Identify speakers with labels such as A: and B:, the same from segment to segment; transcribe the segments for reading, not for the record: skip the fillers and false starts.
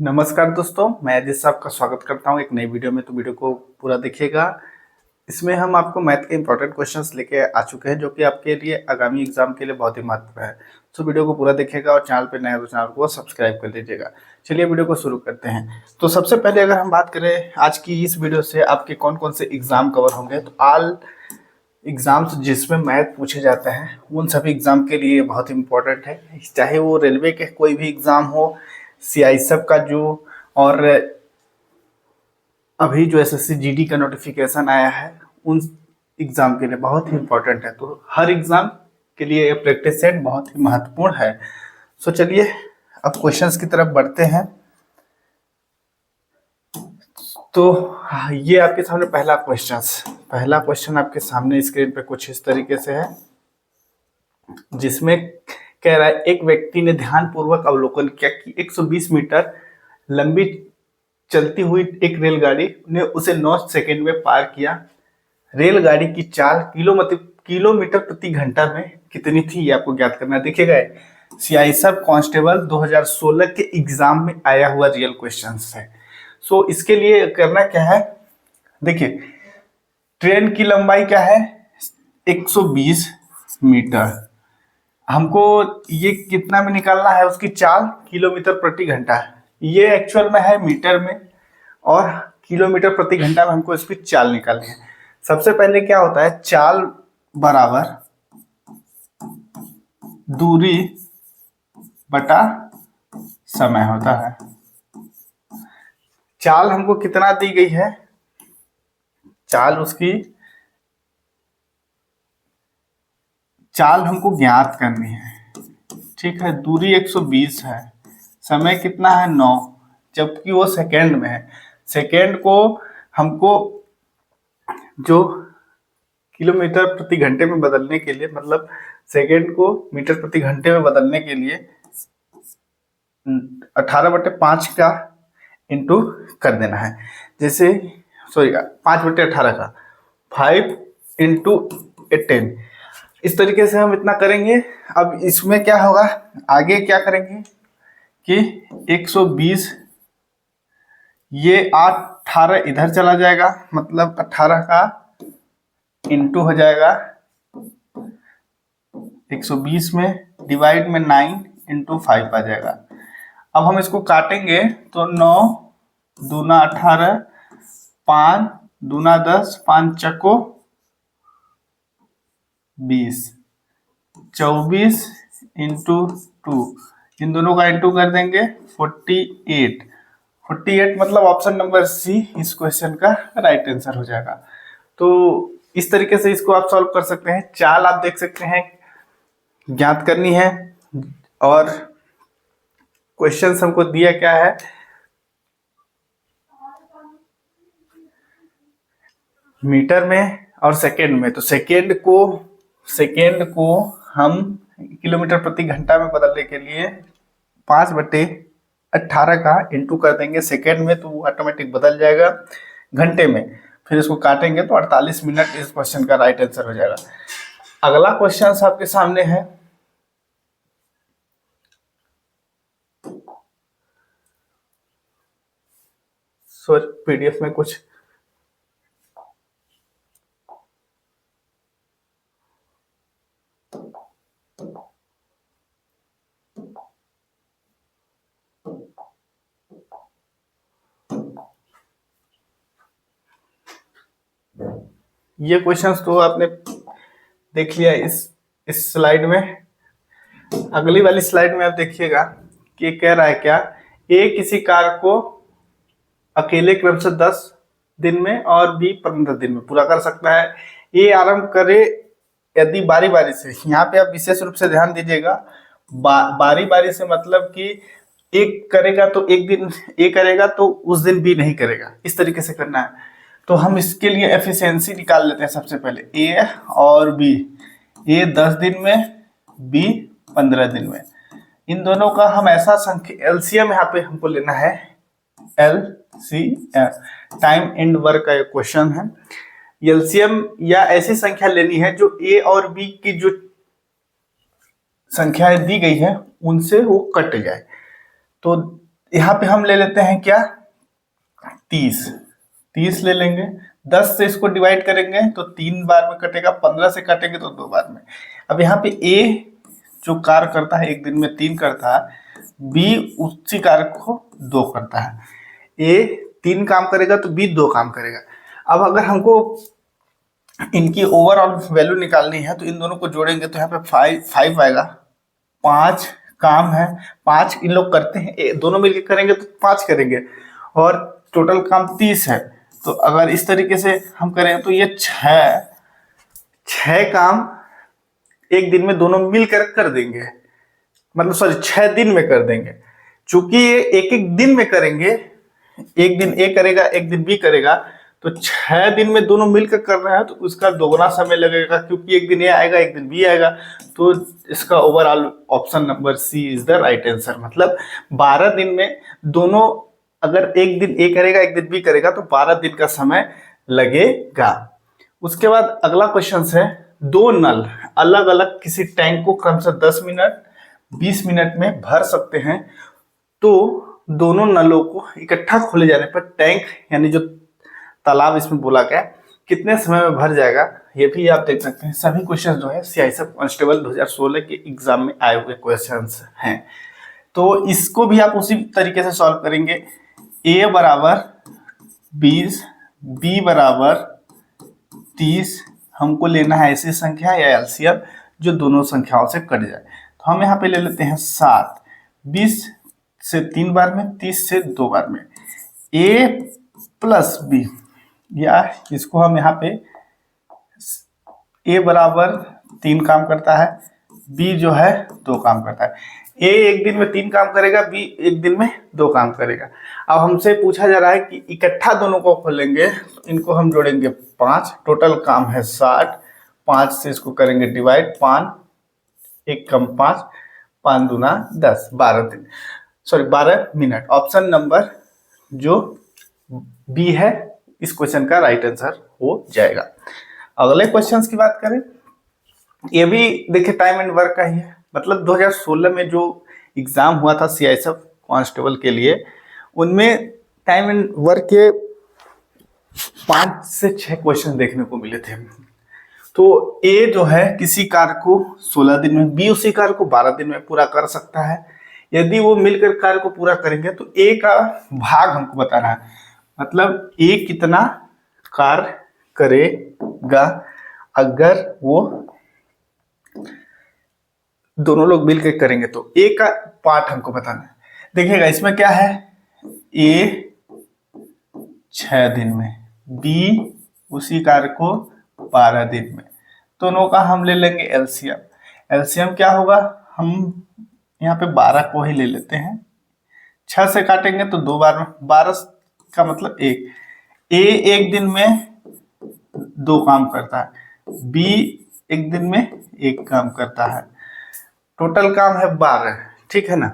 A: नमस्कार दोस्तों, मैं अजीत साहब का स्वागत करता हूं एक नई वीडियो में। तो वीडियो को पूरा देखिएगा। इसमें हम आपको मैथ के इंपॉर्टेंट क्वेश्चंस लेके आ चुके हैं जो कि आपके लिए आगामी एग्जाम के लिए बहुत ही महत्वपूर्ण है। तो वीडियो को पूरा देखिएगा और चैनल पे नया तो चैनल को सब्सक्राइब कर लीजिएगा। चलिए वीडियो को शुरू करते हैं। तो सबसे पहले अगर हम बात करें आज की इस वीडियो से आपके कौन कौन से एग्जाम कवर होंगे, तो ऑल एग्जाम्स जिसमें मैथ पूछे जाते हैं उन सभी एग्जाम के लिए बहुत इंपॉर्टेंट है। चाहे वो रेलवे के कोई भी एग्जाम हो, सीआईएसएफ का जो, और अभी जो एसएससी जीडी का नोटिफिकेशन आया है उन एग्जाम के लिए बहुत ही इंपॉर्टेंट है। तो हर एग्जाम के लिए ये प्रैक्टिस सेट बहुत ही महत्वपूर्ण है। सो चलिए अब क्वेश्चंस की तरफ बढ़ते हैं। तो ये आपके सामने पहला क्वेश्चन आपके सामने स्क्रीन पे कुछ इस तरीके से है, जिसमें कह रहा है एक व्यक्ति ने ध्यानपूर्वक अवलोकन किया कि 120 मीटर लंबी चलती हुई एक रेलगाड़ी ने उसे 9 सेकंड में पार किया। रेलगाड़ी की चाल किलोमीटर प्रति घंटा में कितनी थी, ये आपको ज्ञात करना है। देखिएगा सीआईएसएफ कांस्टेबल 2016 के एग्जाम में आया हुआ रियल क्वेश्चन है। सो इसके लिए करना क्या है, देखिए ट्रेन की लंबाई क्या है 120 मीटर, हमको ये कितना में निकालना है, उसकी चाल किलोमीटर प्रति घंटा है। ये एक्चुअल में है मीटर में और किलोमीटर प्रति घंटा में हमको इसकी चाल निकालनी है। सबसे पहले क्या होता है, चाल बराबर दूरी बटा समय होता है। चाल हमको कितना दी गई है, चाल हमको ज्ञात करनी है, ठीक है। दूरी 120 है, समय कितना है 9, जबकि वो सेकेंड में है। सेकेंड को हमको जो किलोमीटर प्रति घंटे में बदलने के लिए, मतलब सेकेंड को मीटर प्रति घंटे में बदलने के लिए 18/5 का इंटू कर देना है। जैसे 5/18 का 5 इंटू 10, इस तरीके से हम इतना करेंगे। अब इसमें क्या होगा, आगे क्या करेंगे कि 120, ये 18 इधर चला जाएगा, मतलब 18 का इंटू हो जाएगा 120 में, डिवाइड में 9 इंटू 5 आ जाएगा। अब हम इसको काटेंगे तो 9 दूना 18, 5 दूना 10, 5 चको 20, 24 इंटू 2, इन दोनों का इंटू कर देंगे 48 मतलब ऑप्शन नंबर सी इस क्वेश्चन का राइट आंसर हो जाएगा। तो इस तरीके से इसको आप सॉल्व कर सकते हैं। चाल आप देख सकते हैं ज्ञात करनी है, और क्वेश्चन हमको दिया क्या है, मीटर में और सेकेंड में। तो सेकेंड को हम किलोमीटर प्रति घंटा में बदलने के लिए 5/18 का इंटू कर देंगे सेकेंड में, तो वो ऑटोमेटिक बदल जाएगा घंटे में। फिर इसको काटेंगे तो 48 मिनट इस क्वेश्चन का राइट आंसर हो जाएगा। अगला क्वेश्चन आपके सामने है, पीडीएफ में कुछ ये क्वेश्चंस तो आपने देख लिया इस स्लाइड में। अगली वाली स्लाइड में आप देखिएगा कि कह रहा है क्या, ए किसी कार्य को अकेले क्रम से 10 दिन में और बी 15 दिन में पूरा कर सकता है। ए आरंभ करे यदि बारी बारी से, यहाँ पे आप विशेष रूप से ध्यान दीजिएगा, बारी बारी से मतलब कि एक करेगा तो एक दिन ए करेगा तो उस दिन बी नहीं करेगा, इस तरीके से करना है। तो हम इसके लिए एफिशिएंसी निकाल लेते हैं। सबसे पहले ए और बी, ए 10 दिन में, बी 15 दिन में, इन दोनों का हम ऐसा संख्या एलसीएम यहाँ पे हमको लेना है, एलसीएम टाइम एंड वर्क का क्वेश्चन है। एलसीएम या ऐसी संख्या लेनी है जो ए और बी की जो संख्याएं दी गई है उनसे वो कट जाए। तो यहाँ पे हम ले लेते हैं क्या, 30 30 ले लेंगे। 10 से इसको डिवाइड करेंगे तो 3 बार में कटेगा, 15 से काटेंगे तो 2 बार में। अब यहाँ पे ए जो कार्य करता है एक दिन में 3 करता है, बी उसी कार्य को 2 करता है। ए 3 काम करेगा तो बी 2 काम करेगा। अब अगर हमको इनकी ओवरऑल वैल्यू निकालनी है तो इन दोनों को जोड़ेंगे तो यहाँ पे 5 आएगा। 5 काम है, 5 इन लोग करते हैं, दोनों मिलकर करेंगे तो 5 करेंगे, और टोटल काम 30 है। तो अगर इस तरीके से हम करें तो ये 6 काम एक दिन में दोनों मिलकर कर देंगे, मतलब सॉरी 6 दिन में कर देंगे। चूंकि ये एक एक दिन में करेंगे, एक दिन ए करेगा एक दिन बी करेगा, तो 6 दिन में दोनों मिलकर कर रहे हैं तो उसका दोगुना समय लगेगा, क्योंकि एक दिन ए आएगा एक दिन बी आएगा। तो इसका overall option number C is the right answer. मतलब 12 दिन में दोनों, अगर एक दिन ए करेगा एक दिन बी करेगा तो 12 दिन का समय लगेगा। उसके बाद अगला क्वेश्चन है, 2 नल अलग अलग किसी टैंक को क्रमशः 10 मिनट 20 मिनट में भर सकते हैं, तो दोनों नलों को इकट्ठा खोले जाने पर टैंक यानी जो तालाब इसमें बोला गया कितने समय में भर जाएगा, ये भी आप देख सकते हैं। सभी क्वेश्चन जो है सीआईएसएफ कांस्टेबल 2016 के एग्जाम में आए हुए क्वेश्चंस हैं। तो इसको भी आप उसी तरीके से सॉल्व करेंगे। ए बराबर 20, बी बराबर 30, हमको लेना है ऐसी संख्या या एलसीएम जो दोनों संख्याओं से कट जाए। तो हम यहाँ पे ले लेते हैं 7, 20 से 3 बार में, 30 से 2 बार में। ए प्लस बी, या इसको हम यहाँ पे ए बराबर 3 काम करता है, बी जो है 2 काम करता है। ए एक दिन में 3 काम करेगा, बी एक दिन में 2 काम करेगा। अब हमसे पूछा जा रहा है कि इकट्ठा दोनों को खोलेंगे तो इनको हम जोड़ेंगे 5, टोटल काम है 60, 5 से इसको करेंगे डिवाइड, 5 1 कम 5, 5 दूना 10, 12 दिन, सॉरी 12 मिनट। ऑप्शन नंबर जो बी है इस क्वेश्चन का राइट आंसर हो जाएगा। अगले क्वेश्चंस की बात करें, ये भी देखिए टाइम एंड वर्क का ही है। मतलब 2016 में जो एग्जाम हुआ था सीआईएसएफ कांस्टेबल के लिए, उनमें टाइम एंड वर्क के 5 से 6 क्वेश्चन देखने को मिले थे। तो ए जो है किसी कार्य को 16 दिन में, बी उसी कार्य को 12 दिन में पूरा कर सकता है। यदि वो मिलकर कार्य को पूरा करेंगे तो ए का भाग हमको बताना है, मतलब ए कितना कार्य करेगा अगर वो दोनों लोग मिलकर करेंगे। तो ए का पार्ट हमको बताना है। देखिएगा इसमें क्या है, ए 6 दिन में, बी उसी कार्य को 12 दिन में, दोनों का हम ले लेंगे एलसीएम। एलसीएम क्या होगा, हम यहाँ पे 12 को ही ले लेते हैं, 6 से काटेंगे तो 2 बार में, 12 का मतलब 1। ए एक दिन में 2 काम करता है, बी एक दिन में 1 काम करता है, टोटल काम है 12, ठीक है ना।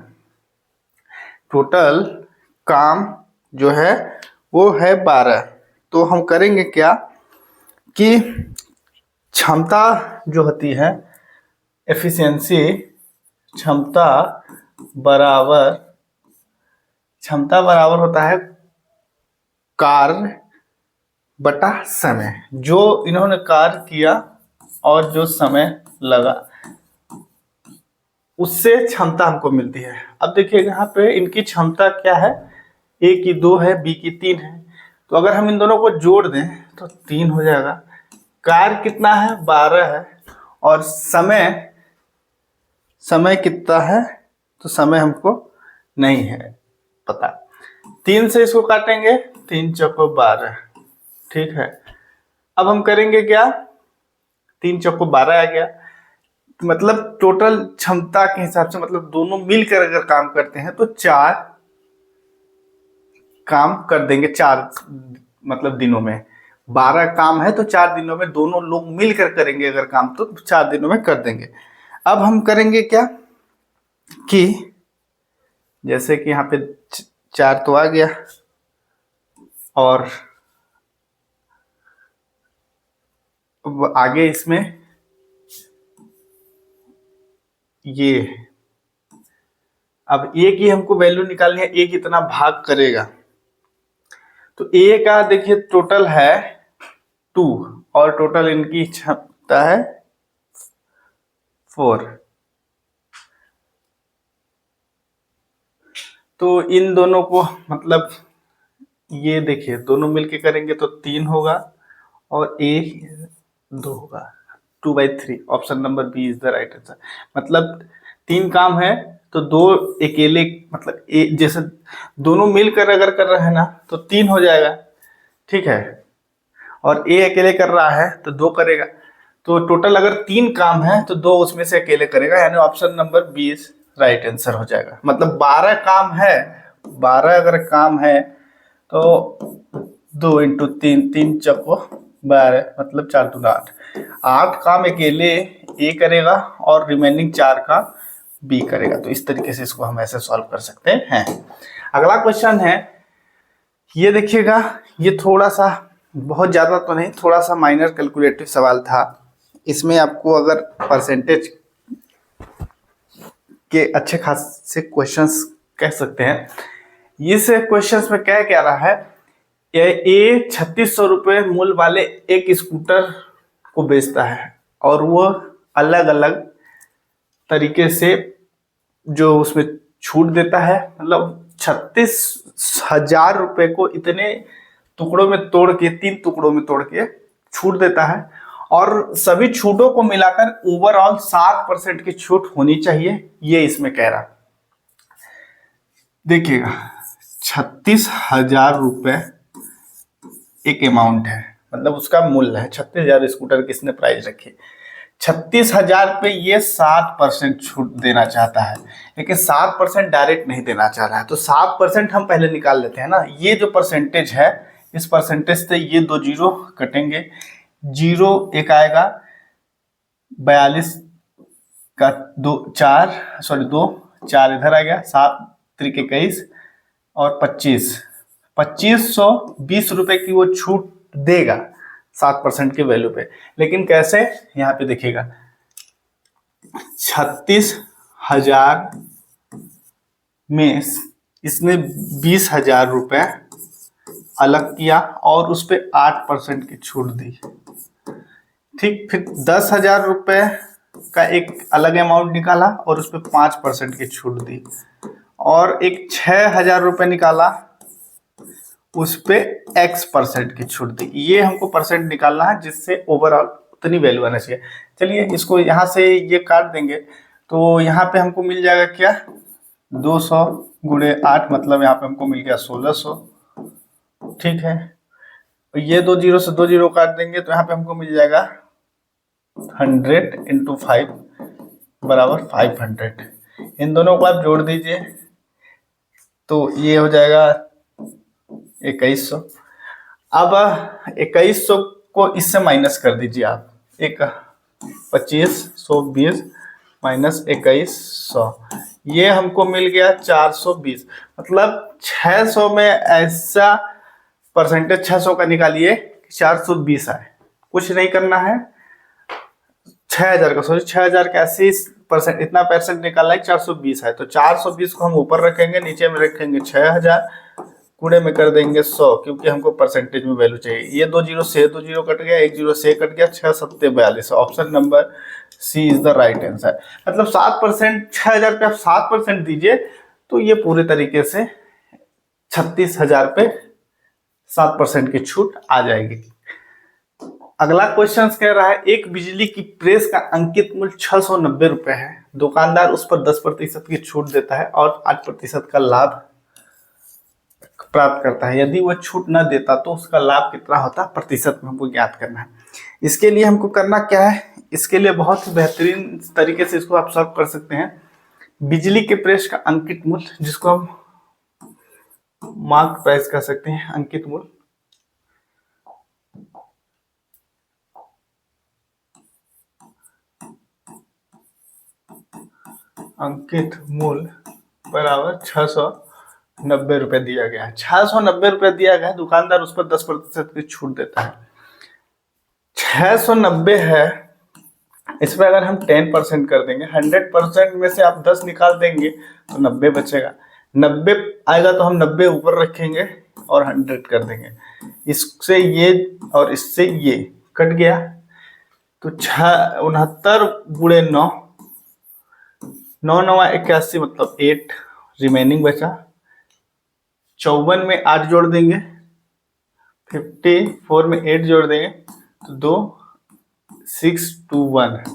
A: टोटल काम जो है वो है 12। तो हम करेंगे क्या कि क्षमता जो होती है, एफिशिएंसी, क्षमता बराबर होता है कार्य बटा समय, जो इन्होंने कार्य किया और जो समय लगा उससे क्षमता हमको मिलती है। अब देखिए यहाँ पे इनकी क्षमता क्या है, ए की 2 है, बी की 3 है, तो अगर हम इन दोनों को जोड़ दें तो 3 हो जाएगा। कार्य कितना है, 12 है, और समय कितना है, तो समय हमको नहीं है पता। 3 से इसको काटेंगे, 3 चौको 12, ठीक है। अब हम करेंगे क्या, 3 चौको 12 आ गया, मतलब टोटल क्षमता के हिसाब से, मतलब दोनों मिलकर अगर काम करते हैं तो 4 काम कर देंगे, 4 मतलब दिनों में। 12 काम है तो 4 दिनों में दोनों लोग मिलकर करेंगे अगर काम, तो 4 दिनों में कर देंगे। अब हम करेंगे क्या कि जैसे कि यहाँ पे 4 तो आ गया, और अब आगे इसमें ये अब ए की हमको वैल्यू निकालनी है, ए कितना भाग करेगा। तो ए का देखिए टोटल है 2 और टोटल इनकी क्षमता है 4। तो इन दोनों को मतलब ये देखिए दोनों मिलके करेंगे तो 3 होगा और ए 2 होगा, 2/3। Option number B is the right answer. मतलब 3 काम है तो 2 अकेले, मतलब जैसे दोनों मिलकर अगर कर रहे हैं ना तो 3 हो जाएगा, ठीक है। और ए अकेले कर रहा है तो 2 करेगा। तो टोटल अगर 3 काम है तो 2 उसमें से अकेले करेगा, यानी option number B is right answer हो जाएगा। मतलब 12 काम है, 12 अगर काम है तो 2 इंटू 3, 3 चौको 12, मतलब 4 दूना 8। 8 काम अकेले ए करेगा और रिमेनिंग 4 का बी करेगा। तो इस तरीके से इसको हम ऐसे सॉल्व कर सकते हैं। अगला क्वेश्चन है, ये देखिएगा, ये थोड़ा सा, बहुत ज़्यादा तो नहीं, थोड़ा सा माइनर कैलकुलेटिव सवाल था। इसमें आपको अगर परसेंटेज के अच्छे खासे क्वेश्चंस कह सकते हैं। इस क्वेश्चंस में क्या कह रहा है, ए 3600 रुपये मूल्य वाले एक स्कूटर को बेचता है और वो अलग अलग तरीके से जो उसमें छूट देता है, मतलब 36,000 रुपये को इतने टुकड़ों में तोड़ के, 3 टुकड़ों में तोड़ के छूट देता है और सभी छूटों को मिलाकर ओवरऑल 7% की छूट होनी चाहिए, ये इसमें कह रहा। देखिएगा 36,000 रुपये एक अमाउंट है, मतलब उसका मूल्य है। 36,000 स्कूटर किसने प्राइस रखी, 36,000 पे ये 7% छूट देना चाहता है, लेकिन 7% डायरेक्ट नहीं देना चाह रहा है। तो 7% हम पहले निकाल लेते हैं ना। ये जो परसेंटेज है, इस परसेंटेज से ये 2 जीरो कटेंगे, 0 एक आएगा, 42 का 2 4 इधर आ गया, 7 त्रिक 21 और 2520 रुपए की वो छूट देगा 7% के वैल्यू पे। लेकिन कैसे, यहाँ पे देखिएगा 36,000 में इसने 20,000 रुपए अलग किया और उस पर 8% की छूट दी, ठीक। फिर 10,000 रुपए का एक अलग अमाउंट निकाला और उस पर 5% की छूट दी, और एक 6,000 रुपए निकाला, उस पे x% की छूट दी। ये हमको परसेंट निकालना है जिससे ओवरऑल उतनी वैल्यू आना चाहिए। चलिए इसको यहाँ से ये काट देंगे तो यहाँ पे हमको मिल जाएगा क्या, 200 गुणे 8, मतलब यहाँ पे हमको मिल गया 1600, ठीक है। ये 2 जीरो से 2 जीरो काट देंगे तो यहाँ पे हमको मिल जाएगा 100 इंटू 5 बराबर 500। इन दोनों को आप जोड़ दीजिए तो ये हो जाएगा 2100। अब 2100 को इससे माइनस कर दीजिए आप, एक 2520 माइनस 2100, ये हमको मिल गया 420। मतलब 600 में ऐसा परसेंटेज 600 का निकालिए 420 आए। कुछ नहीं करना है, 6,000 का 6,000 का 80% इतना परसेंट निकालना है, 420 है। तो 420 को हम ऊपर रखेंगे, नीचे में रखेंगे 6,000, कूड़े में कर देंगे 100, क्योंकि हमको परसेंटेज में वैल्यू चाहिए। ये 2 जीरो से 2 जीरो कट गया, 1 जीरो से कट गया, 6 सत्ते 42। Option number C is the right answer. मतलब 7%, 6,000 पे आप 7% दीजिए तो ये पूरे तरीके से 36,000 पे 7% की छूट आ जाएगी। अगला क्वेश्चन कह रहा है, एक बिजली की प्रेस का अंकित मूल्य 690 रुपए है, दुकानदार उस पर 10% की छूट देता है और 8% का लाभ प्राप्त करता है। यदि वह छूट न देता तो उसका लाभ कितना होता, प्रतिशत में हमको ज्ञात करना है। इसके लिए हमको करना क्या है, इसके लिए बहुत ही बेहतरीन तरीके से इसको आप सॉल्व कर सकते हैं। बिजली के प्रेस का अंकित मूल्य, जिसको हम मार्क प्राइस कह सकते हैं, अंकित मूल्य, अंकित मूल्य बराबर 690 रुपए दिया गया है। 690 रुपए दिया गया है, दुकानदार उस पर 10% की छूट देता है। 690 है इस पर अगर हम 10% कर देंगे, 100% में से आप 10 निकाल देंगे तो 90 बचेगा। 90 आएगा तो हम 90 ऊपर रखेंगे और 100 कर देंगे। इससे ये और इससे ये कट गया, तो 69 गुणे 9, 9 9 81, मतलब 8 रिमेनिंग बचा। 54 में 8 जोड़ देंगे, 54 में 8 जोड़ देंगे तो 2 621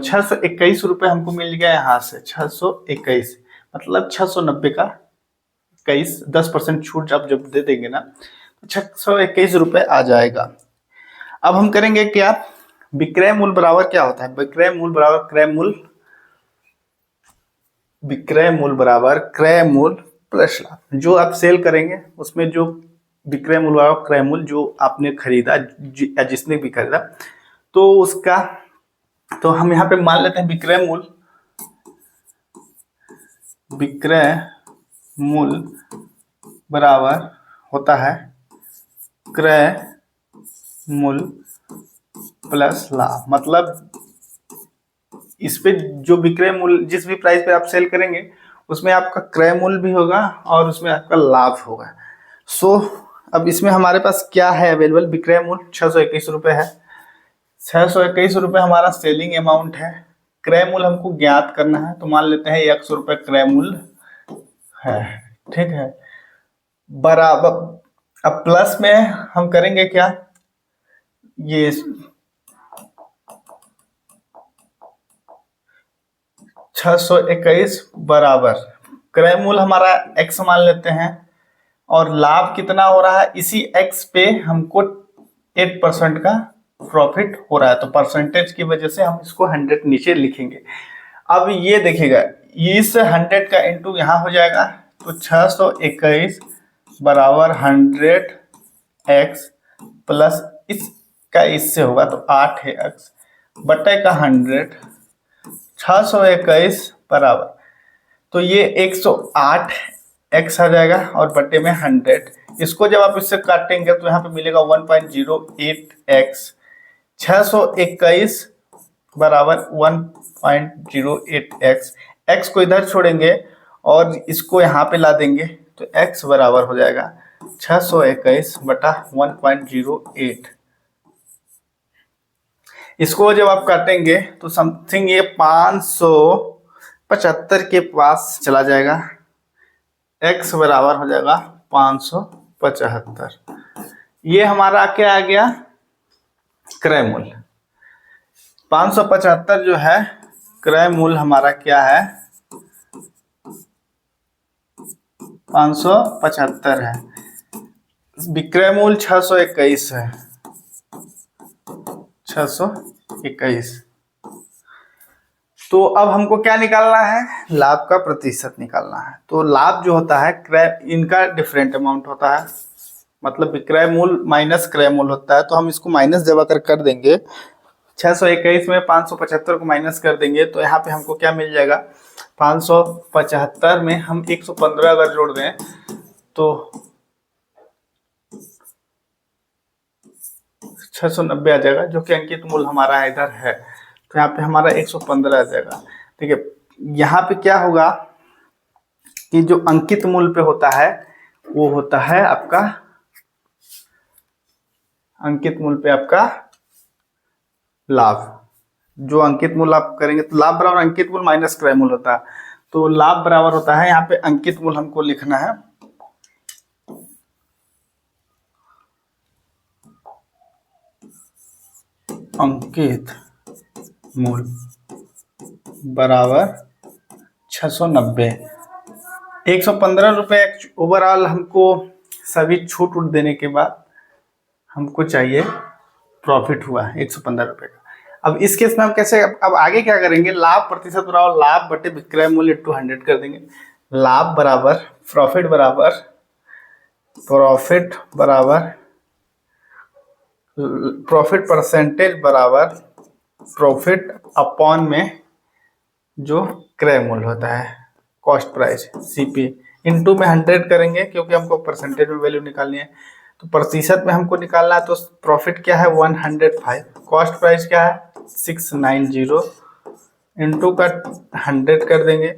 A: 621 रुपये हमको मिल गया यहाँ से। 621 मतलब 690 का 21, 10% छूट आप जब दे देंगे ना तो 621 रुपये आ जाएगा। अब हम करेंगे क्या, विक्रय मूल्य बराबर क्या होता है, विक्रय मूल्य बराबर क्रय मूल्य, विक्रय मूल्य बराबर क्रय मूल्य प्लस लाभ। जो आप सेल करेंगे उसमें जो विक्रय मूल्य बराबर क्रय मूल्य जो आपने खरीदा या जिसने भी खरीदा तो उसका, तो हम यहाँ पे मान लेते हैं विक्रय मूल्य, विक्रय मूल्य बराबर होता है क्रय मूल्य प्लस लाभ। मतलब इस पे जो विक्रय मूल्य, जिस भी प्राइस पे आप सेल करेंगे उसमें आपका क्रय मूल्य भी होगा और उसमें आपका लाभ होगा। सो अब इसमें हमारे पास क्या है अवेलेबल, विक्रय मूल्य 621 रुपये है, 621 रुपये हमारा सेलिंग अमाउंट है। क्रय मूल्य हमको ज्ञात करना है तो मान लेते हैं 100 रुपये क्रय मूल्य है, ठीक है, बराबर। अब प्लस में हम करेंगे क्या, ये 621 बराबर क्रय मूल्य हमारा x मान लेते हैं और लाभ कितना हो रहा है, इसी x पे हमको 8% का प्रॉफिट हो रहा है तो परसेंटेज की वजह से हम इसको 100 नीचे लिखेंगे। अब ये देखिएगा इस 100 का इंटू यहाँ हो जाएगा तो 621 बराबर 100x प्लस इसका इससे होगा तो 8x बटे का 100, 621 बराबर, तो ये 108x आ जाएगा और बटे में 100। इसको जब आप इससे काटेंगे तो यहाँ पे मिलेगा 1.08x। 621 बराबर 1.08x, x को इधर छोड़ेंगे और इसको यहाँ पे ला देंगे तो x बराबर हो जाएगा 621 बटा 1.08। इसको जब आप काटेंगे तो समथिंग ये 575 के पास चला जाएगा, x बराबर हो जाएगा 575। ये हमारा क्या आ गया, क्रय मूल्य। 575 जो है क्रय मूल्य हमारा क्या है, 575 है। विक्रय मूल्य 621 है, 621। तो अब हमको क्या निकालना है, लाभ का प्रतिशत निकालना है। तो लाभ जो होता है क्रय, इनका डिफरेंट अमाउंट होता है, मतलब विक्रय मूल्य माइनस क्रय मूल्य होता है। तो हम इसको माइनस जब अगर कर देंगे 621 में 575 को माइनस कर देंगे तो यहाँ पे हमको क्या मिल जाएगा, 575 में हम 115 अगर जोड़ दें तो 690 आ जाएगा, जो कि अंकित मूल्य हमारा इधर है। तो यहाँ पे हमारा 115 आ जाएगा। ठीक है, यहाँ पे क्या होगा कि जो अंकित मूल्य पे होता है वो होता है आपका, अंकित मूल्य पे आपका लाभ। जो अंकित मूल्य आप करेंगे तो लाभ बराबर अंकित मूल्य माइनस क्रय मूल्य होता है। तो लाभ बराबर होता है, यहाँ पे अंकित मूल्य हमको लिखना है, अंकित मूल्य बराबर 690। 115 रुपये ओवरऑल हमको सभी छूट उठ देने के बाद हमको चाहिए प्रॉफिट हुआ 115 रुपये का। अब इस केस में हम कैसे, अब आगे क्या करेंगे, लाभ प्रतिशत बराबर लाभ बटे विक्रय मूल्य 200 कर देंगे। लाभ बराबर प्रॉफिट बराबर प्रॉफिट परसेंटेज बराबर प्रॉफिट अपॉन में जो क्रय मूल्य होता है, कॉस्ट प्राइस CP, इनटू में 100 करेंगे क्योंकि हमको परसेंटेज में वैल्यू निकालनी है। तो प्रतिशत में हमको निकालना है, तो प्रॉफिट क्या है 105, कॉस्ट प्राइस क्या है 690, इंटू का 100 कर देंगे।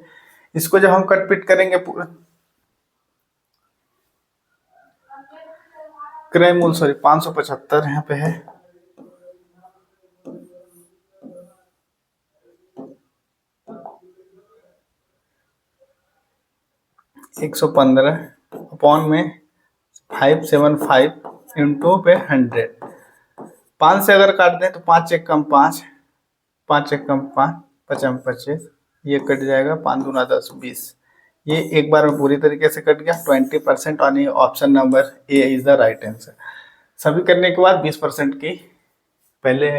A: इसको जब हम कट पिट करेंगे पूरा क्रय मूल्य, सॉरी 575 यहाँ पे है, एक 115 अपॉन में 575 इंटू पे 100। 5 से अगर काट दें तो 5 एक कम 5, 5 एक कम 5, 5 25, ये कट जाएगा, 5 दूना 10 20, ये एक बार में पूरी तरीके से कट गया। 20% on option number A is the right answer. सभी करने के बाद 20% की, पहले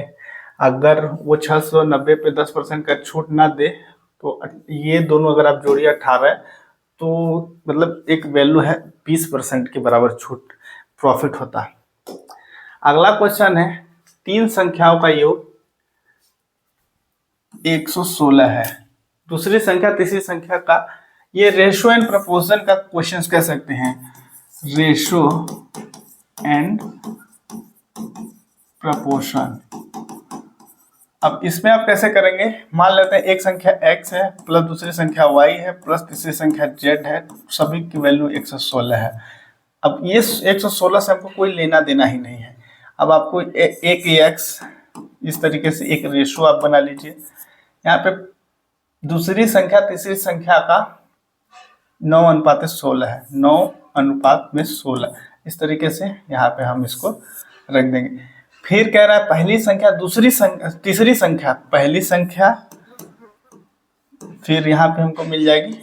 A: अगर वो 690 पे 10% का छूट ना दे तो ये दोनों अगर आप जोड़िए 18, तो मतलब एक वैल्यू है 20% के बराबर छूट प्रॉफिट होता है। अगला क्वेश्चन है, 3 संख्याओं का योग 116 है, दूसरी संख्या तीसरी संख्या का, ये रेशो एंड प्रपोर्शन का क्वेश्चन कह सकते हैं, रेशो एंड प्रपोर्शन। अब इसमें आप कैसे करेंगे, मान लेते हैं एक संख्या x है प्लस दूसरी संख्या y है प्लस तीसरी संख्या z है, सभी की वैल्यू 116 है। अब ये 116 से हमको कोई लेना देना ही नहीं है। अब आपको एक x इस तरीके से एक रेशो आप बना लीजिए, यहाँ पे दूसरी संख्या तीसरी संख्या का 9:16 है, 9:16, इस तरीके से यहाँ पे हम इसको रख देंगे। फिर कह रहा है पहली संख्या दूसरी संख्या तीसरी संख्या, पहली संख्या, फिर यहाँ पे हमको मिल जाएगी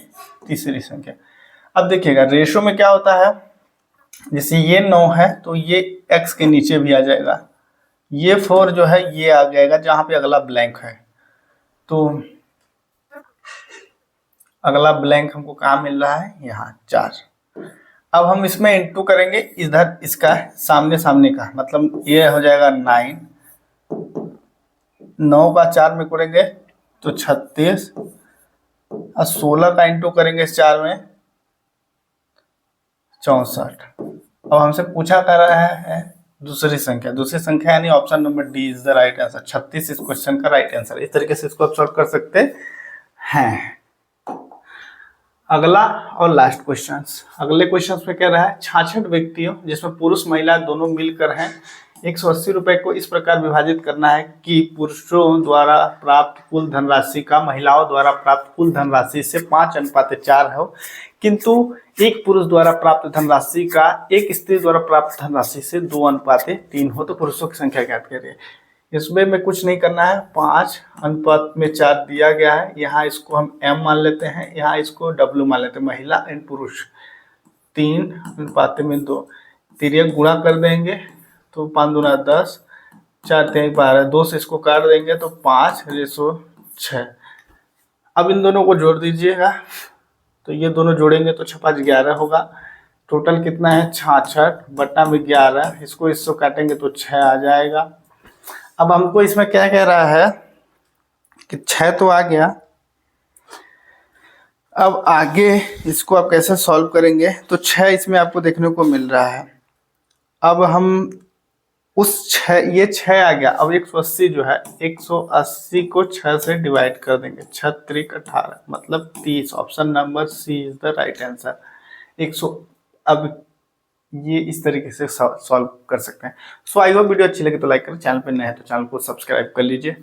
A: तीसरी संख्या। अब देखिएगा रेशो में क्या होता है, जैसे ये 9 है तो ये x के नीचे भी आ जाएगा, ये 4 जो है ये आ जाएगा जहाँ पे अगला ब्लैंक है, तो अगला ब्लैंक हमको कहाँ मिल रहा है, यहाँ 4। अब हम इसमें इंटू करेंगे इधर इसका सामने सामने का, मतलब ये हो जाएगा 9, 9 का 4 में करेंगे तो 36, और 16 का इंटू करेंगे 4 में 64। अब हमसे पूछा कर रहा है दूसरी संख्या यानी option number D is the right answer. 36 इस क्वेश्चन का राइट आंसर। इस तरीके से इसको आप सॉल्व कर सकते हैं। अगला और लास्ट क्वेश्चन, अगले क्वेश्चन में कह रहा है 66 व्यक्तियों जिसमें पुरुष महिला दोनों मिलकर हैं 180 रुपए को इस प्रकार विभाजित करना है कि पुरुषों द्वारा प्राप्त कुल धनराशि का महिलाओं द्वारा प्राप्त कुल धनराशि से 5:4 हो, किंतु एक पुरुष द्वारा प्राप्त धनराशि का एक स्त्री द्वारा प्राप्त धनराशि से 2:3 हो, तो पुरुषों की संख्या ज्ञात करिए। इसमें में कुछ नहीं करना है, 5:4 दिया गया है, यहाँ इसको हम m मान लेते हैं, यहाँ इसको w मान लेते हैं, महिला एंड पुरुष 3:2, तिर्यक गुणा कर देंगे तो 5 दूना 10, 4 3 12, 2 से इसको काट देंगे तो 5:6। अब इन दोनों को जोड़ दीजिएगा, तो ये दोनों जोड़ेंगे तो 6×5 11 होगा। टोटल कितना है 66 बटा में 11, इसको इससे काटेंगे तो 6 आ जाएगा। अब हमको इसमें क्या कह रहा है कि 6 तो आ गया, अब आगे इसको आप कैसे सॉल्व करेंगे, तो 6 इसमें आपको देखने को मिल रहा है। अब हम उस 6, ये 6 आ गया, अब 180 जो है 180 को 6 से डिवाइड कर देंगे, 6 त्रिक 18 मतलब 30। Option number C is the right answer 100। अब ये इस तरीके से सॉल्व कर सकते हैं। सो आई होप वीडियो अच्छी लगे तो लाइक करें, चैनल पर नए हैं तो चैनल को सब्सक्राइब कर लीजिए।